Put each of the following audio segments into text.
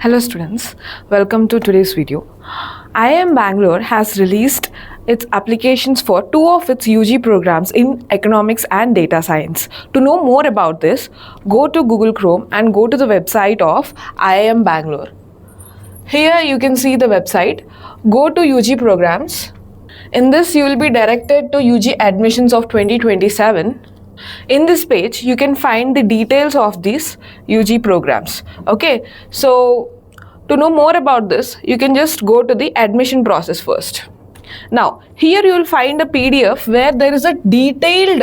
Hello students, welcome to today's video. IIM Bangalore has released its applications for two of its UG programs in economics and data science. To know more about this, go to Google Chrome and go to the website of IIM Bangalore. Here you can see the website. Go to UG programs. In this you will be directed to UG admissions of 2027. In this page you can find the details of these UG programs. Okay, so to know more about this you can just go to the admission process first. Now here you will find a PDF where there is a detailed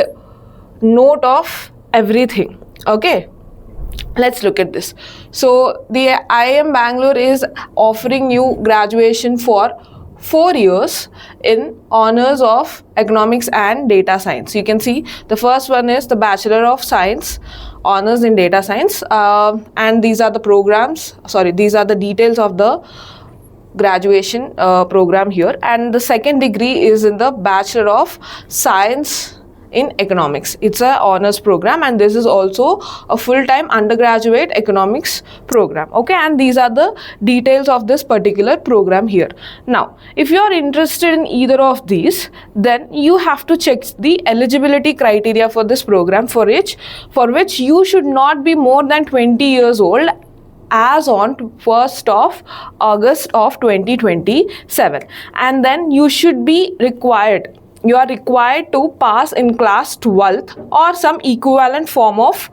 note of everything. Okay, let's look at this. So the IIM Bangalore is offering you graduation for 4 years in honors of economics and data science. You can see the first one is the Bachelor of Science honors in data science, and these are the these are the details of the graduation program here. And the second degree is in the Bachelor of Science in economics. It's a honors program, and this is also a full-time undergraduate economics program. Okay, and these are the details of this particular program here. Now if you are interested in either of these, then you have to check the eligibility criteria for this program, for which you should not be more than 20 years old as on 1st of August of 2027, and then you are required to pass in class 12th or some equivalent form of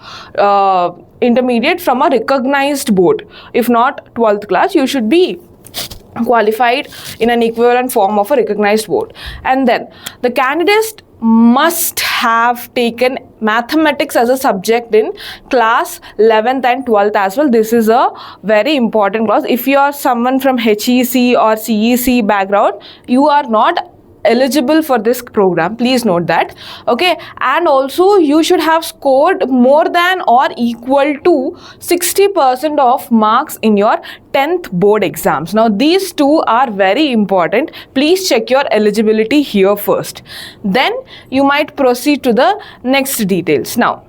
intermediate from a recognized board. If not 12th class, you should be qualified in an equivalent form of a recognized board. And then the candidate must have taken mathematics as a subject in class 11th and 12th as well. This is a very important clause. If you are someone from HEC or CEC background, you are not eligible for this program. Please note that. Okay, and also you should have scored more than or equal to 60% of marks in your 10th board exams. Now these two are very important. Please check your eligibility here first. Then you might proceed to the next details. Now,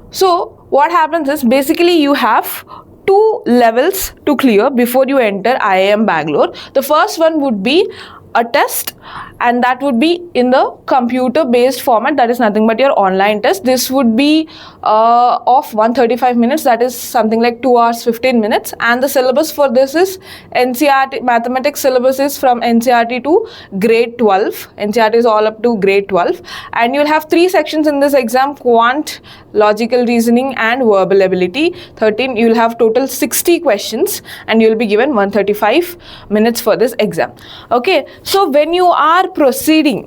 so what happens is basically you have two levels to clear before you enter IIM Bangalore. The first one would be a test, and that would be in the computer based format. That is nothing but your online test. This would be of 135 minutes, that is something like 2 hours 15 minutes, and the syllabus for this is NCERT. Mathematics syllabus is from NCERT to grade 12. NCERT is all up to grade 12, and you'll have 3 sections in this exam: quant, logical reasoning and verbal ability. 13, you'll have total 60 questions and you'll be given 135 minutes for this exam. Okay, so when you are proceeding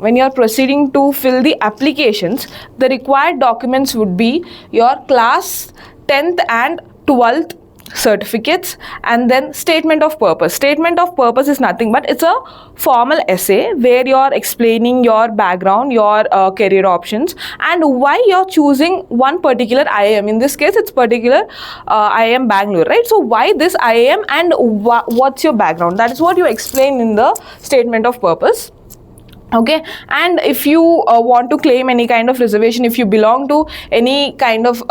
to fill the applications, the required documents would be your class 10th and 12th certificates, and then statement of purpose. Statement of purpose is nothing but it's a formal essay where you're explaining your background, your career options, and why you're choosing one particular IIM. In this case it's particular IIM Bangalore, right? So why this IIM and what's your background, that is what you explain in the statement of purpose. Okay, and if you want to claim any kind of reservation, if you belong to any kind of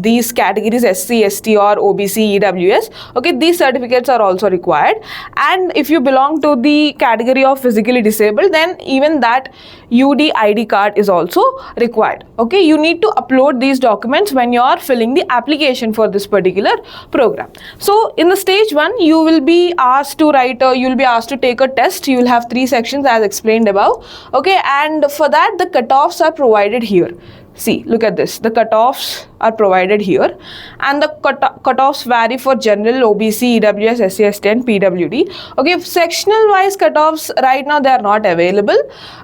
these categories, SC, ST or OBC, EWS, okay, these certificates are also required. And if you belong to the category of physically disabled, then even that UD ID card is also required. Okay, you need to upload these documents when you are filling the application for this particular program. So in the stage 1, you will be asked to take a test. You will have 3 sections as explained above. Okay, and for that the cutoffs are provided here. See, look at this. The cutoffs are provided here, and the cutoffs vary for general, OBC, EWS, SC, ST and PWD. Okay, sectional wise cutoffs right now they are not available,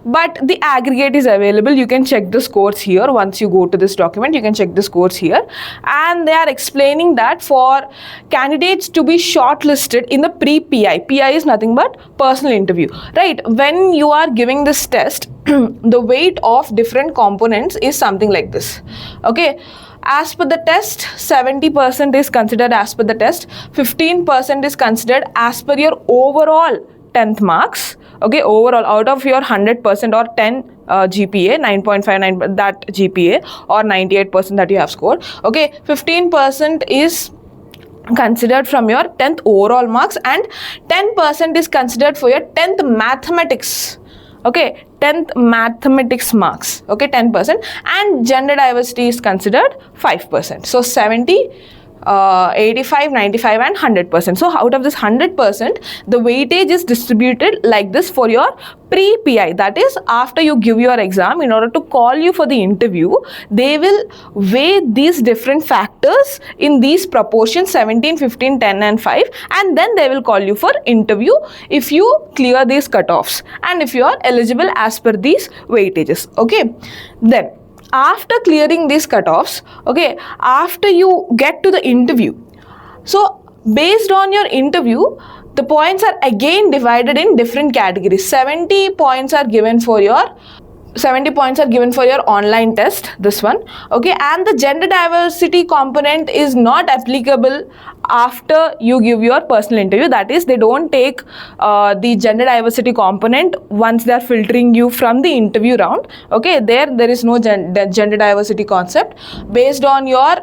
but the aggregate is available. You can check the scores here. Once you go to this document, you can check the scores here, and they are explaining that for candidates to be shortlisted in the pre-PI. PI is nothing but personal interview, right? When you are giving this test, the weight of different components is something like this. Okay, as per the test, 70% is considered as per the test, 15% is considered as per your overall 10th marks. Okay, overall out of your 100% or 10 GPA, 9.59 that GPA or 98% that you have scored. Okay, 15% is considered from your 10th overall marks, and 10% is considered for your 10th mathematics. Okay, 10th mathematics marks. Okay, 10%, and gender diversity is considered 5%. So 70, 85, 95 and 100%. So out of this 100%, the weightage is distributed like this for your pre-PI. That is, after you give your exam, in order to call you for the interview, they will weigh these different factors in these proportions, 17, 15, 10 and 5, and then they will call you for interview if you clear these cutoffs and if you are eligible as per these weightages. Okay, then after clearing these cutoffs, okay, after you get to the interview, so based on your interview, the points are again divided in different categories. 70 points are given for your online test, this one, okay, and the gender diversity component is not applicable after you give your personal interview. That is, they don't take the gender diversity component once they are filtering you from the interview round. Okay, there is no gender diversity concept. Based on your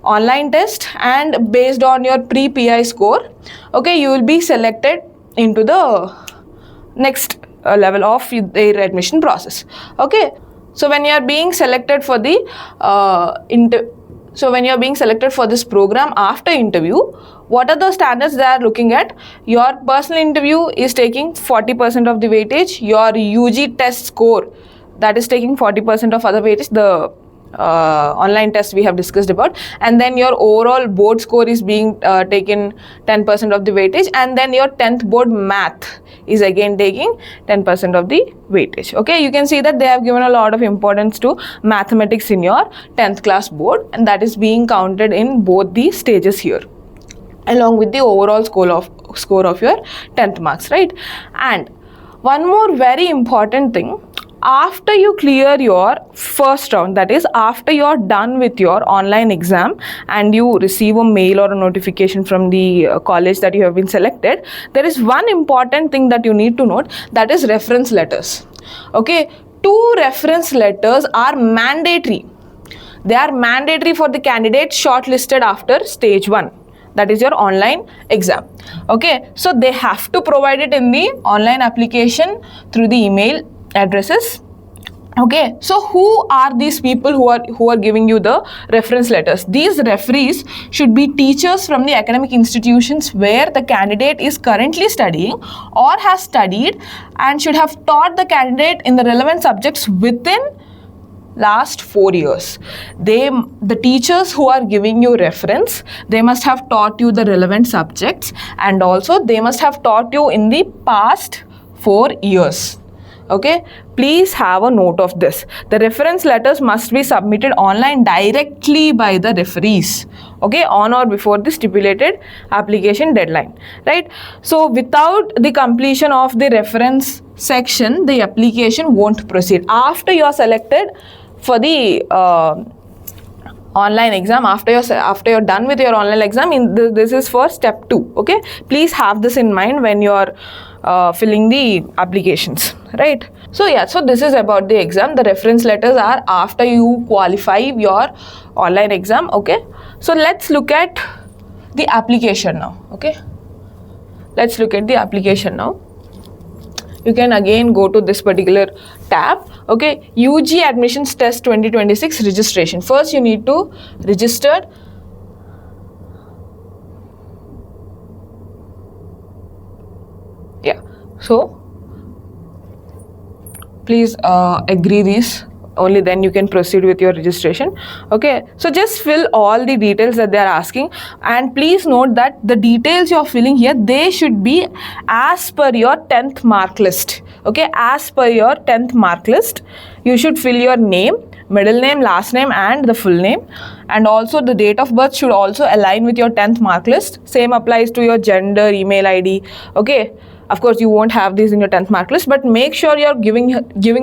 online test and based on your pre-PI score, okay, you will be selected into the next level of their admission process. Okay, so when you are being selected for the this program after interview, what are the standards they are looking at? Your personal interview is taking 40% of the weightage, your UG test score, that is taking 40% of other weightage, the online test we have discussed about, and then your overall board score is being taken 10% of the weightage, and then your 10th board math is again taking 10% of the weightage. Okay, you can see that they have given a lot of importance to mathematics in your 10th class board, and that is being counted in both the stages here, along with the overall score of your 10th marks, right? And one more very important thing, after you clear your first round, that is after you're done with your online exam and you receive a mail or a notification from the college that you have been selected, there is one important thing that you need to note, that is reference letters. Okay, 2 reference letters are mandatory. They are mandatory for the candidates shortlisted after stage 1. That is your online exam. Okay, so they have to provide it in the online application through the email addresses. Okay, so who are these people who are giving you the reference letters? These referees should be teachers from the academic institutions where the candidate is currently studying or has studied, and should have taught the candidate in the relevant subjects within last 4 years. The teachers who are giving you reference, they must have taught you the relevant subjects, and also they must have taught you in the past 4 years. Okay, please have a note of this. The reference letters must be submitted online directly by the referees, okay, on or before the stipulated application deadline, right? So without the completion of the reference section, the application won't proceed. After you are selected for the online exam, after you're done with your online exam, this is for step 2. Okay, please have this in mind when you are filling the applications, right? So yeah, so this is about the exam. The reference letters are after you qualify your online exam. Okay, so let's look at the application now. Okay, let's look at the application now. You can again go to this particular tab. Okay, UG admissions test 2026 registration. First you need to register. Yeah, so please agree these, only then you can proceed with your registration. Okay, so just fill all the details that they are asking, and please note that the details you are filling here, they should be as per your 10th mark list. Okay, as per your 10th mark list, you should fill your name, middle name, last name and the full name, and also the date of birth should also align with your 10th mark list. Same applies to your gender, email ID. Okay, of course you won't have these in your 10th mark list, but make sure you're giving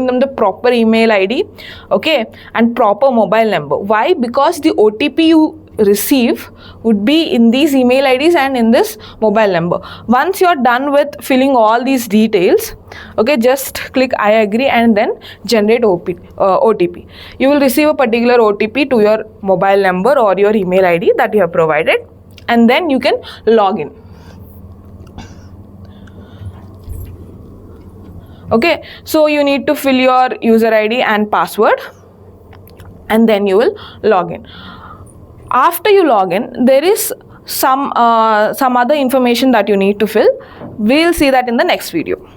them the proper email ID, okay, and proper mobile number. Why? Because the OTP you receive would be in these email IDs and in this mobile number. Once you're done with filling all these details, okay, just click I agree and then generate OTP. You will receive a particular OTP to your mobile number or your email ID that you have provided. and then you can log in. Okay, so you need to fill your user ID and password, and then you will log in. After you log in, there is some other information that you need to fill. We'll see that in the next video.